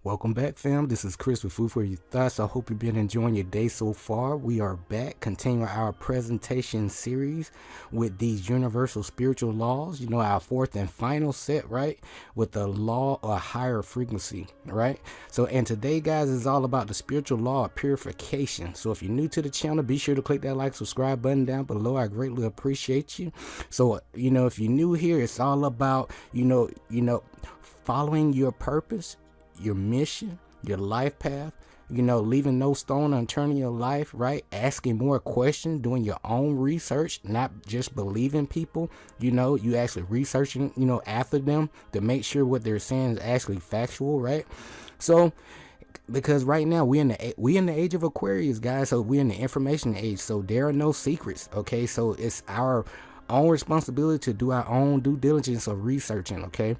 Welcome back, fam. This is Chris with Food for Your Thoughts. I hope you've been enjoying your day so far. We are back, continuing our presentation series with these universal spiritual laws. You know, our fourth and final set, right? With the law of higher frequency, right? So, and today, guys, is all about the spiritual law of purification. So, if you're new to the channel, be sure to click that like, subscribe button down below. I greatly appreciate you. So, you know, if you're new here, it's all about, you know, following your purpose, your mission, your life path, you know, leaving no stone unturned in your life, right? Asking more questions, doing your own research, not just believing people, you know, you actually researching, you know, after them to make sure what they're saying is actually factual, right? So, because right now we in the age of Aquarius, guys, so we're in the information age, so there are no secrets, okay? So it's our own responsibility to do our own due diligence of researching, okay?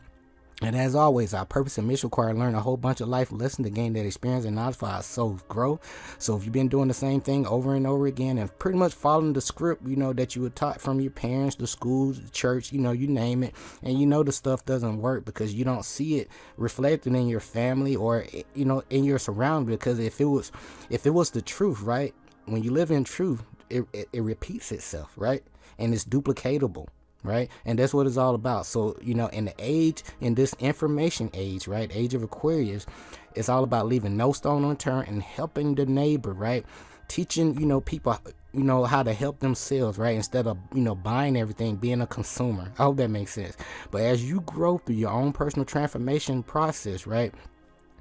And as always, our purpose and mission require to learn a whole bunch of life lessons to gain that experience and knowledge for our souls grow. So if you've been doing the same thing over and over again and pretty much following the script, you know, that you were taught from your parents, the schools, the church, you know, you name it, and you know the stuff doesn't work because you don't see it reflected in your family or, you know, in your surroundings. Because if it was the truth, right? When you live in truth, it repeats itself, right? And it's duplicatable. Right, and that's what it's all about. So, you know, in this information age, right, age of Aquarius, it's all about leaving no stone unturned and helping the neighbor, right? Teaching, you know, people, you know, how to help themselves, right? Instead of, you know, buying everything, being a consumer. I hope that makes sense. But as you grow through your own personal transformation process, right?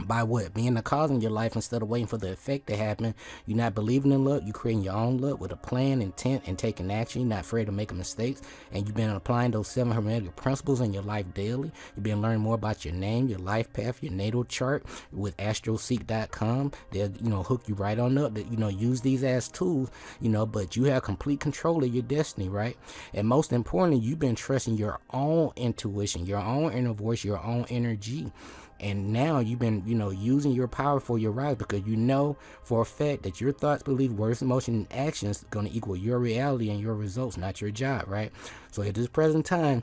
By what? Being the cause in your life instead of waiting for the effect to happen. You're not believing in luck. You're creating your own luck with a plan, intent, and taking action. You're not afraid of making mistakes. And you've been applying those 7 hermetic principles in your life daily. You've been learning more about your name, your life path, your natal chart with astroseek.com. They'll, you know, hook you right on up. That, you know, use these as tools, you know, but you have complete control of your destiny, right? And most importantly, you've been trusting your own intuition, your own inner voice, your own energy. And now you've been, you know, using your power for your rise because you know for a fact that your thoughts, beliefs, words, emotions, and actions are going to equal your reality and your results, not your job, right? So at this present time,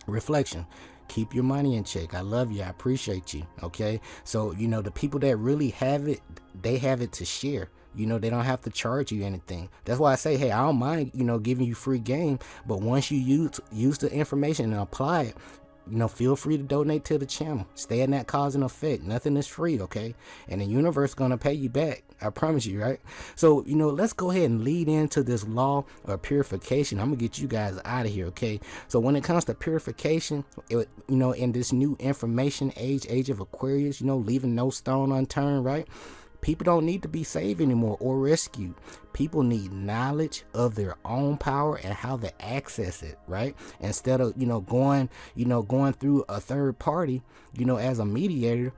reflection. Keep your money in check. I love you. I appreciate you. Okay. So, you know, the people that really have it, they have it to share. You know, they don't have to charge you anything. That's why I say, hey, I don't mind, you know, giving you free game. But once you use the information and apply it, you know, feel free to donate to the channel. Stay in that cause and effect. Nothing is free, okay? And the universe is going to pay you back. I promise you, right? So, you know, let's go ahead and lead into this law of purification. I'm going to get you guys out of here, okay? So when it comes to purification, you know, in this new information age of Aquarius, you know, leaving no stone unturned, right? People don't need to be saved anymore or rescued. People need knowledge of their own power and how to access it, right? Instead of, you know, going through a third party, you know, as a mediator,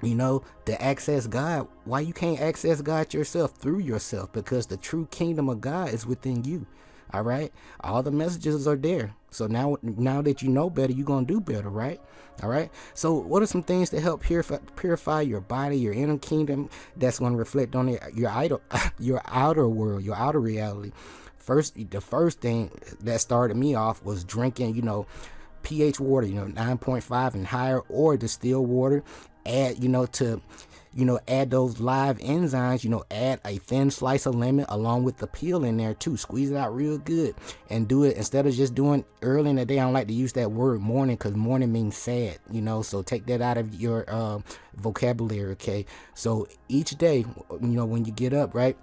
you know, to access God. Why you can't access God yourself through yourself? Because the true kingdom of God is within you. All right. All the messages are there. So now that you know better, you're going to do better, right? All right. So what are some things to help purify your body, your inner kingdom that's going to reflect on your outer world, your outer reality? The first thing that started me off was drinking, you know, pH water, you know, 9.5 and higher, or distilled water. Add, you know, add those live enzymes, you know, add a thin slice of lemon along with the peel in there too. Squeeze it out real good and do it instead of just doing early in the day. I don't like to use that word morning because morning means sad, you know, so take that out of your vocabulary, okay? So each day, you know, when you get up, right?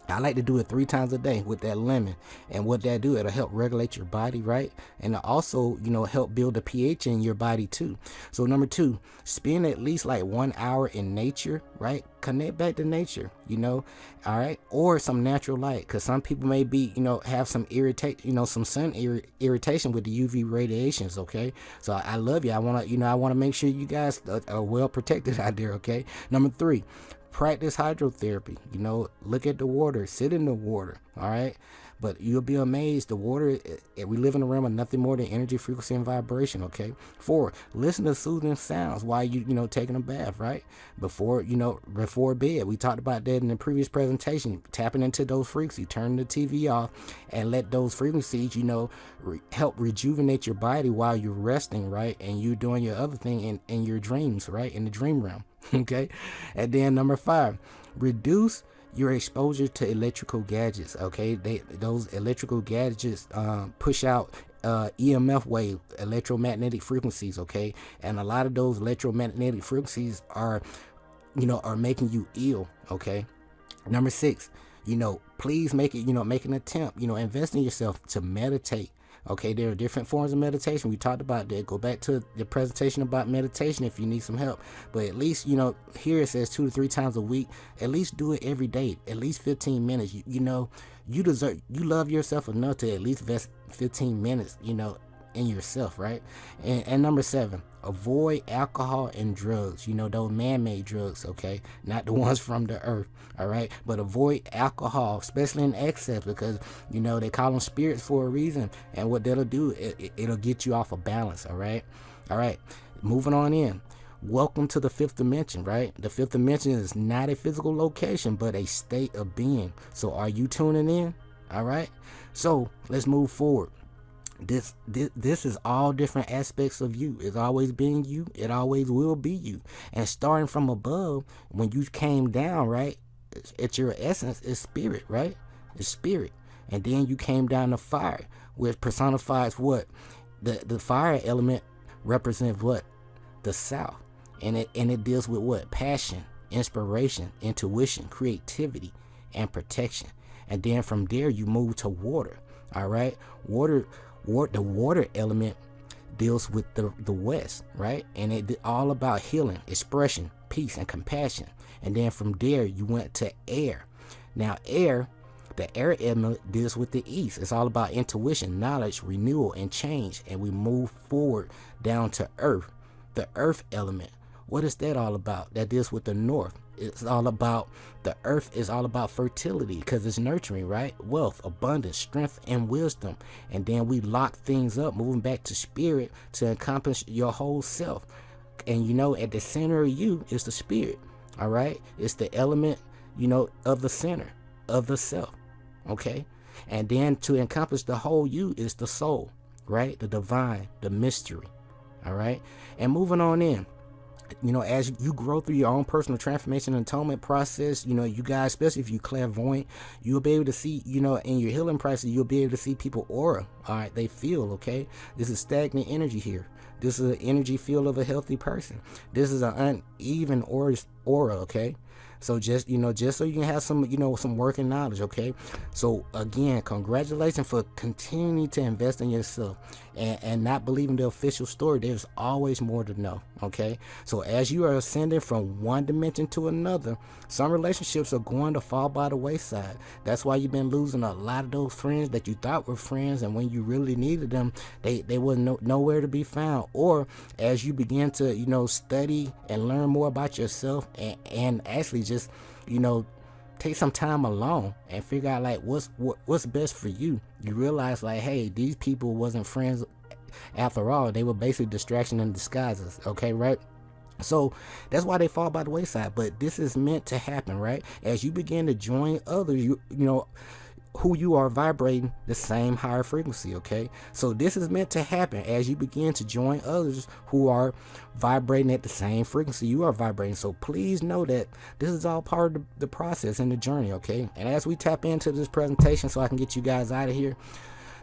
I like to do it 3 times a day with that lemon. And what that do, it'll help regulate your body, right? And it'll also, you know, help build the pH in your body too. So number 2, spend at least like 1 hour in nature, right? Connect back to nature, you know, all right? Or some natural light, because some people may be, you know, have some some sun irritation with the UV radiations, okay? So I love you. I want to make sure you guys are well protected out there, okay? Number 3, practice hydrotherapy. You know, look at the water, sit in the water, all right? But you'll be amazed. The water, we live in a realm of nothing more than energy, frequency, and vibration. Okay. 4, listen to soothing sounds while you taking a bath, right? Before bed. We talked about that in the previous presentation. Tapping into those frequencies, turning the TV off, and let those frequencies, help rejuvenate your body while you're resting, right? And you doing your other thing in your dreams, right? In the dream realm. Okay. And then number 5, reduce your exposure to electrical gadgets. Okay. Those electrical gadgets push out EMF wave, electromagnetic frequencies. Okay. And a lot of those electromagnetic frequencies are making you ill. Okay. Number 6, please make an attempt, invest in yourself to meditate. Okay, there are different forms of meditation. We talked about that. Go back to the presentation about meditation if you need some help. But at least, here it says 2 to 3 times a week. At least do it every day, at least 15 minutes. You love yourself enough to at least invest 15 minutes, in yourself, right? And number 7, avoid alcohol and drugs, those man-made drugs, okay? Not the ones from the earth, all right? But avoid alcohol, especially in excess, because, they call them spirits for a reason. And what that'll do, it'll get you off of balance, all right? All right, moving on in. Welcome to the 5th dimension, right? The 5th dimension is not a physical location, but a state of being. So are you tuning in? All right? So let's move forward. This is all different aspects of you. It's always been you. It always will be you. And starting from above, when you came down, right, it's your essence is spirit, right? It's spirit. And then you came down to fire, which personifies what? The fire element represents what? The south. And it deals with what? Passion, inspiration, intuition, creativity, and protection. And then from there you move to water. All right? The water element deals with the west, right? And it's all about healing, expression, peace, and compassion. And then from there you went to air. Now the air element deals with the east. It's all about intuition, knowledge, renewal, and change. And we move forward down to earth. The earth element, what is that all about? That deals with the north. It's all about, the earth is all about fertility because it's nurturing, right? Wealth, abundance, strength, and wisdom. And then we lock things up, moving back to spirit to encompass your whole self. And at the center of you is the spirit, all right? It's the element, of the center of the self, okay? And then to encompass the whole you is the soul, right? The divine, the mystery, all right? And moving on in. As you grow through your own personal transformation and atonement process, you guys, especially if you're clairvoyant, you'll be able to see, in your healing process, you'll be able to see people aura. All right, they feel, okay? This is stagnant energy here. This is an energy field of a healthy person. This is an uneven aura, okay? So just so you can have some, some working knowledge, okay? So again, congratulations for continuing to invest in yourself and not believing the official story. There's always more to know, okay? So as you are ascending from one dimension to another, some relationships are going to fall by the wayside. That's why you've been losing a lot of those friends that you thought were friends, and when you really needed them, they wasn't nowhere to be found. Or as you begin to, study and learn more about yourself and actually just, take some time alone and figure out like what's best for you. You realize like, hey, these people wasn't friends after all. They were basically distraction and disguises. Okay, right? So that's why they fall by the wayside. But this is meant to happen, right? As you begin to join others, you know who you are vibrating the same higher frequency, okay? So this is meant to happen as you begin to join others who are vibrating at the same frequency you are vibrating. So please know that this is all part of the process and the journey, okay? And as we tap into this presentation so I can get you guys out of here,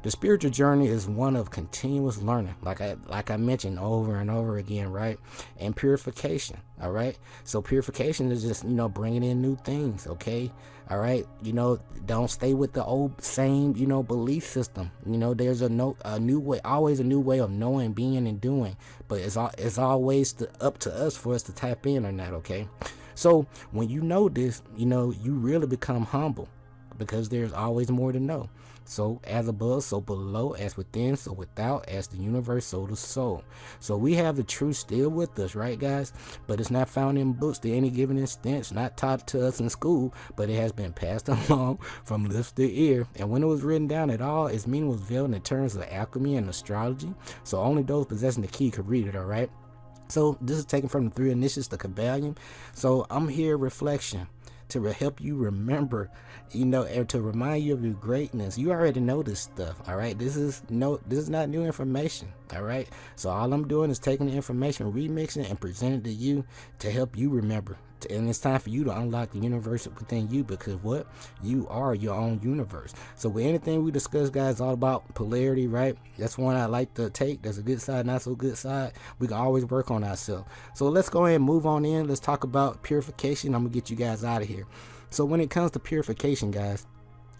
the spiritual journey is one of continuous learning, like I mentioned over and over again, right? And purification, all right? So purification is just, bringing in new things, okay? All right? Don't stay with the old same, belief system. There's a new way, always a new way of knowing, being, and doing. But it's always up to us for us to tap in or not, okay? So when you know this, you really become humble because there's always more to know. So as above, so below, as within, so without, as the universe, so the soul. So we have the truth still with us, right, guys? But it's not found in books to any given instance, not taught to us in school, but it has been passed along from lips to ear. And when it was written down at all, its meaning was veiled in terms of alchemy and astrology. So only those possessing the key could read it, all right? So this is taken from the 3 initiates, the Kabbalion. So I'm here, reflection, to help you remember, and to remind you of your greatness. You already know this stuff, all right? This is not new information, all right? So all I'm doing is taking the information, remixing it, and presenting it to you to help you remember. And it's time for you to unlock the universe within you, because what? You are your own universe. So with anything we discuss, guys, all about polarity, right? That's one I like to take. There's a good side, not so good side. We can always work on ourselves. So let's go ahead and move on in. Let's talk about purification. I'm gonna get you guys out of here. So when it comes to purification, guys,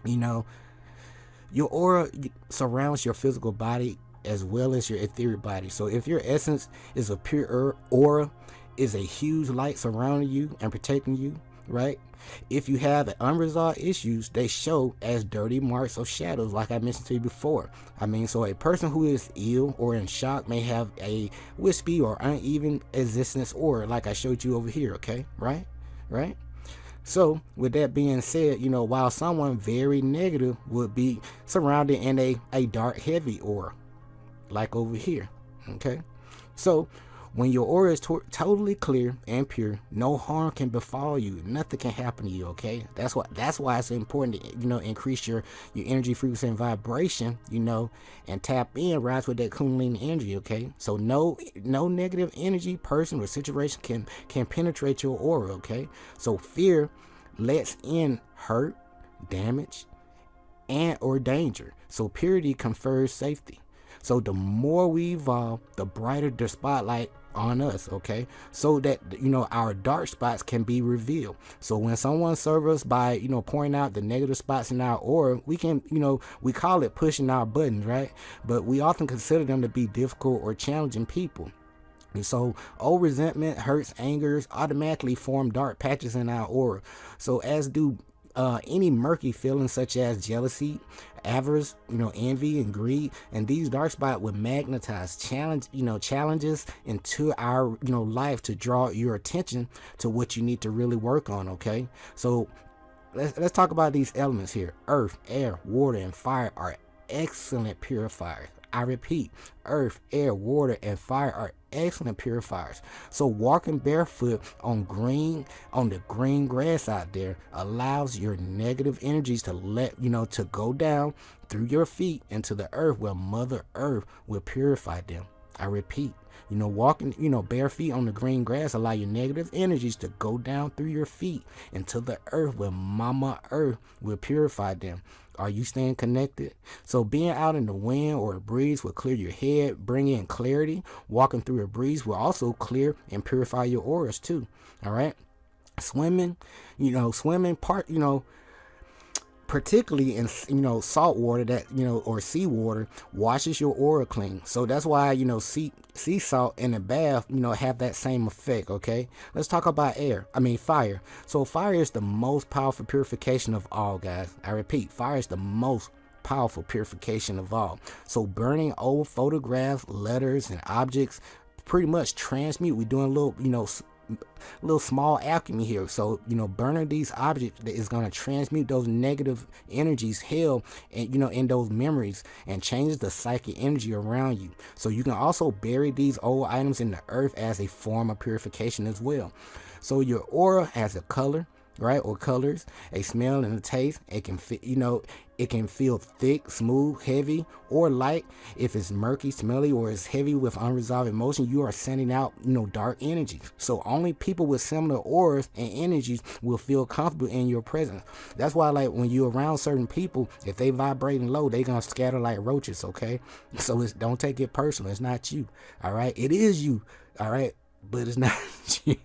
your aura surrounds your physical body as well as your etheric body. So if your essence is a pure aura, is a huge light surrounding you and protecting you, right? If you have unresolved issues, they show as dirty marks of shadows, like I mentioned to you before. So a person who is ill or in shock may have a wispy or uneven existence aura, like I showed you over here, okay? Right? So with that being said, while someone very negative would be surrounded in a dark, heavy aura, like over here, okay? So when your aura is totally clear and pure, no harm can befall you. Nothing can happen to you, okay? That's why it's important to, increase your energy, frequency, and vibration, and tap in, rise with that Kundalini energy, okay? So no negative energy, person, or situation can penetrate your aura, okay? So fear lets in hurt, damage, and or danger. So purity confers safety. So the more we evolve, the brighter the spotlight on us, okay? So that, our dark spots can be revealed. So when someone serves us by, pointing out the negative spots in our aura, we can, we call it pushing our buttons, right? But we often consider them to be difficult or challenging people. And so old resentment, hurts, angers automatically form dark patches in our aura. So as do any murky feelings such as jealousy, avarice, envy, and greed. And these dark spots would magnetize challenges into our life to draw your attention to what you need to really work on, okay? So let's talk about these elements here. Earth, air, water, and fire are excellent purifiers. I repeat, earth, air, water, and fire are excellent purifiers. So walking barefoot on the green grass out there allows your negative energies to to go down through your feet into the earth, where Mother Earth will purify them. I repeat, walking, bare feet on the green grass allow your negative energies to go down through your feet into the earth, where Mama Earth will purify them. Are you staying connected? So being out in the wind or a breeze will clear your head, bring in clarity. Walking through a breeze will also clear and purify your auras too. All right. Swimming, particularly in salt water that or seawater washes your aura clean. So that's why sea salt in a bath have that same effect, okay? Let's talk about fire. So fire is the most powerful purification of all, guys. I repeat, fire is the most powerful purification of all. So burning old photographs, letters, and objects pretty much transmute. We're doing a little small alchemy here. So burning these objects is going to transmute those negative energies held and in those memories, and changes the psychic energy around you. So you can also bury these old items in the earth as a form of purification as well. So your aura has a color, right, or colors, a smell, and a taste. It can fit, it can feel thick, smooth, heavy, or light. If it's murky, smelly, or is heavy with unresolved emotion, you are sending out, dark energy. So only people with similar auras and energies will feel comfortable in your presence. That's why, like, when you're around certain people, if they vibrating low, they gonna scatter like roaches, okay? So don't take it personal. It's not you, all right? It is you, all right? But it's not you.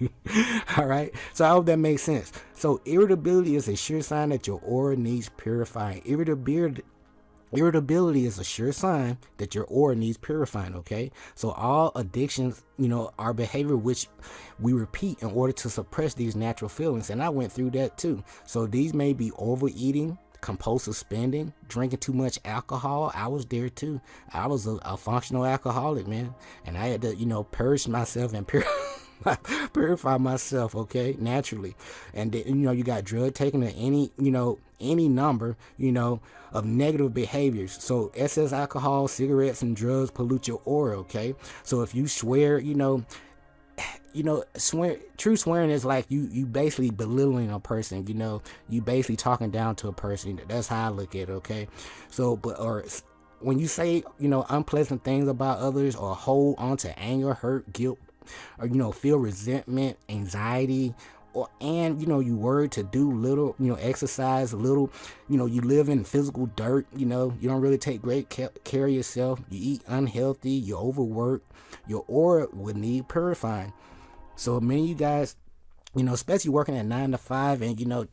All right. So I hope that makes sense. So irritability is a sure sign that your aura needs purifying. Irritability is a sure sign that your aura needs purifying, okay? So all addictions, are behavior which we repeat in order to suppress these natural feelings. And I went through that too. So these may be overeating, compulsive spending, drinking too much alcohol. I was there too. I was a functional alcoholic, man. And I had to, purge myself and purify myself, okay, naturally. And then, you got drug taking and any number, of negative behaviors. So excess alcohol, cigarettes, and drugs pollute your aura, okay? So if you swear, true swearing is like you basically belittling a person, you basically talking down to a person. That's how I look at it, okay? So, or when you say, unpleasant things about others, or hold on to anger, hurt, guilt, or, feel resentment, anxiety, and you worry to do little, exercise little, you live in physical dirt, you don't really take great care of yourself, you eat unhealthy, you overwork, your aura would need purifying. So many of you guys, especially working at 9 to 5, and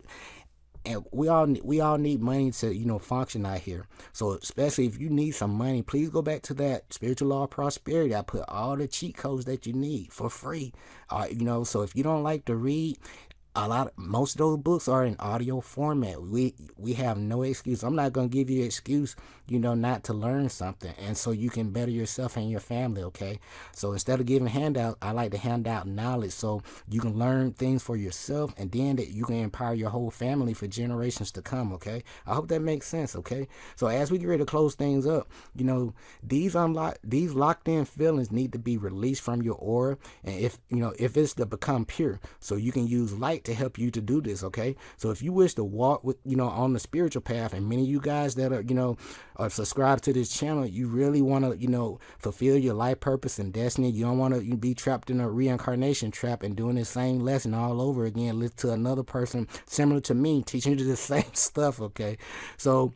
and we all need money to function out here. So especially if you need some money, please go back to that Spiritual Law of Prosperity. I put all the cheat codes that you need for free. So if you don't like to read, most of those books are in audio format. We have no excuse. I'm not gonna give you an excuse, not to learn something, and so you can better yourself and your family. Okay, so instead of giving handouts, I like to hand out knowledge so you can learn things for yourself, and then that you can empower your whole family for generations to come. Okay, I hope that makes sense. Okay, so as we get ready to close things up, these locked in feelings need to be released from your aura, and if it's to become pure, so you can use light to help you to do this. Okay, so if you wish to walk with on the spiritual path, and many of you guys that are subscribed to this channel, you really want to fulfill your life purpose and destiny. You don't want to be trapped in a reincarnation trap and doing the same lesson all over again, listen to another person similar to me teaching you the same stuff. Okay, so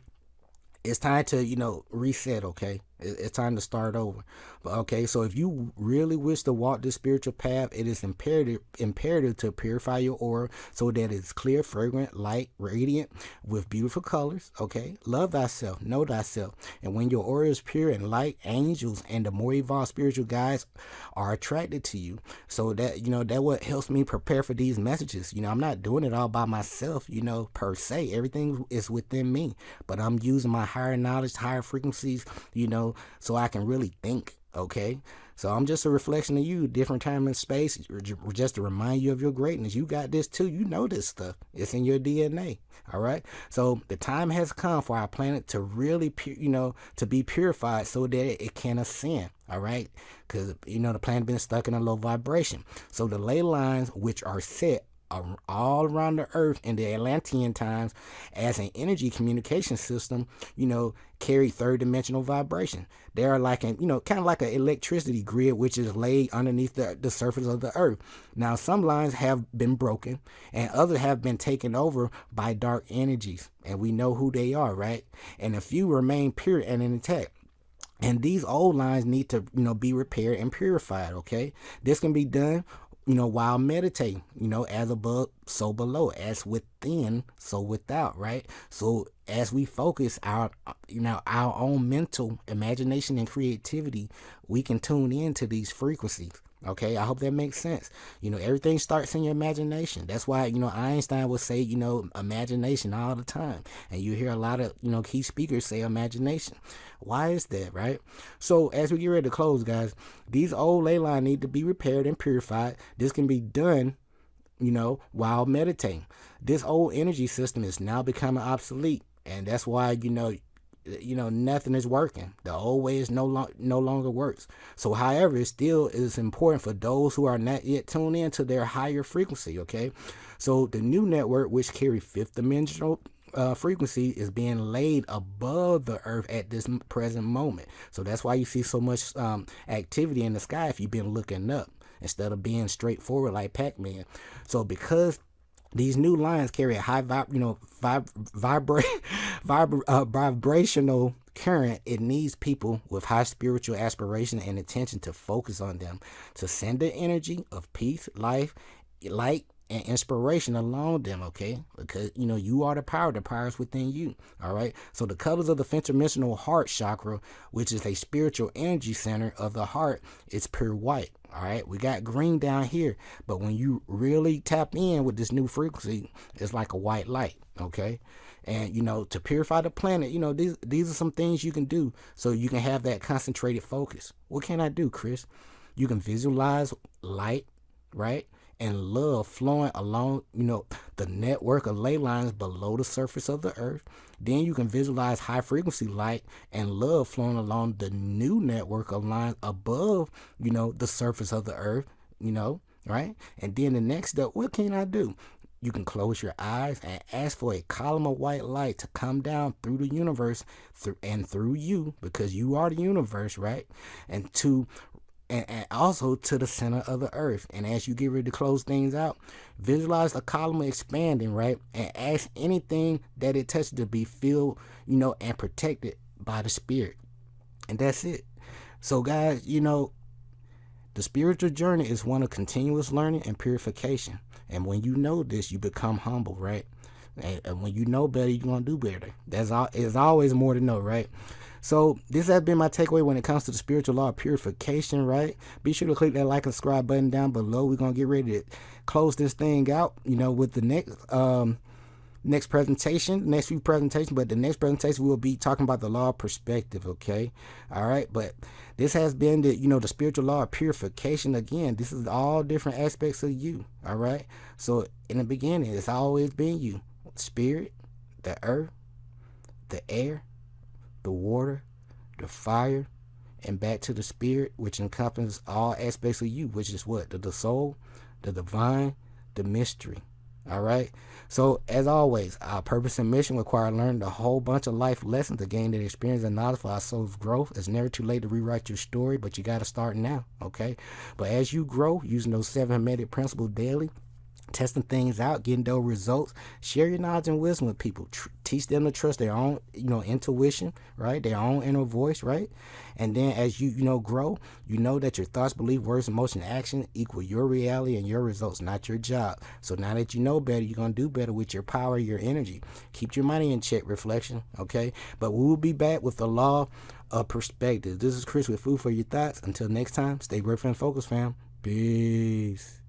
it's time to reset. Okay, it's time to start over. But okay, so if you really wish to walk this spiritual path, it is imperative to purify your aura so that it's clear, fragrant, light, radiant, with beautiful colors. Okay, love thyself, know thyself, and when your aura is pure and light, angels and the more evolved spiritual guides are attracted to you. So that that what helps me prepare for these messages. I'm not doing it all by myself, per se. Everything is within me, but I'm using my higher knowledge, higher frequencies, so I can really think. Okay, so I'm just a reflection of you, different time and space, just to remind you of your greatness. You got this too. You know this stuff. It's in your DNA. All right. So the time has come for our planet to really, to be purified so that it can ascend. All right, because the planet been stuck in a low vibration. So the ley lines, which are set all around the earth in the Atlantean times as an energy communication system, carry third dimensional vibration. They are like kind of like an electricity grid, which is laid underneath the surface of the earth. Now, some lines have been broken and others have been taken over by dark energies, and we know who they are, right? And a few remain pure and intact. And these old lines need to, be repaired and purified. Okay, this can be done while meditating, as above, so below, as within, so without, right? So as we focus our own mental imagination and creativity, we can tune into these frequencies. Okay, I hope that makes sense. Everything starts in your imagination. That's why, Einstein would say, imagination all the time. And you hear a lot of, key speakers say imagination. Why is that, right? So as we get ready to close, guys, these old ley lines need to be repaired and purified. This can be done, while meditating. This old energy system is now becoming obsolete. And that's why, nothing is working. The old way is no longer works. So however, it still is important for those who are not yet tuned in to their higher frequency. Okay, so the new network, which carry fifth dimensional frequency, is being laid above the earth at this present moment. So that's why you see so much activity in the sky if you've been looking up instead of being straightforward like Pac-Man. So because these new lines carry a high vibrational current, it needs people with high spiritual aspiration and intention to focus on them, to send the energy of peace, life, light, and inspiration along them, okay? Because, you are the power is within you, all right? So the colors of the intermissional heart chakra, which is a spiritual energy center of the heart, is pure white, all right? We got green down here, but when you really tap in with this new frequency, it's like a white light, okay? And, to purify the planet, these are some things you can do so you can have that concentrated focus. What can I do, Chris? You can visualize light, right? And love flowing along, the network of ley lines below the surface of the earth. Then you can visualize high frequency light and love flowing along the new network of lines above, the surface of the earth, right? And then the next step, what can I do? You can close your eyes and ask for a column of white light to come down through the universe and through you, because you are the universe, right? And also to the center of the earth. And as you get ready to close things out, visualize the column expanding, right? And ask anything that it touches to be filled, and protected by the spirit. And that's it. So guys, the spiritual journey is one of continuous learning and purification. And when you know this, you become humble, right? And when you know better, you're going to do better. There's always more to know, right? So this has been my takeaway when it comes to the spiritual law of purification, right? Be sure to click that like and subscribe button down below. We're going to get ready to close this thing out, with the next few presentations. But the next presentation, we'll be talking about the law of perspective, okay? All right, but this has been the spiritual law of purification. Again, this is all different aspects of you, all right? So in the beginning, it's always been you. Spirit, the earth, the air, the water, the fire, and back to the spirit, which encompasses all aspects of you, which is what? The soul, the divine, the mystery. All right. So as always, our purpose and mission require learning a whole bunch of life lessons to gain that experience and knowledge for our soul's growth. It's never too late to rewrite your story, but you got to start now. Okay. But as you grow, using those 7 hermetic principles daily, testing things out, getting those results, share your knowledge and wisdom with people. Teach them to trust their own, intuition, right? Their own inner voice, right? And then as you, grow, that your thoughts, beliefs, words, emotion, action equal your reality and your results, not your job. So now that you know better, you're going to do better with your power, your energy. Keep your money in check, reflection, okay? But we will be back with the law of perspective. This is Chris with Food for Your Thoughts. Until next time, stay grateful and focused, fam. Peace.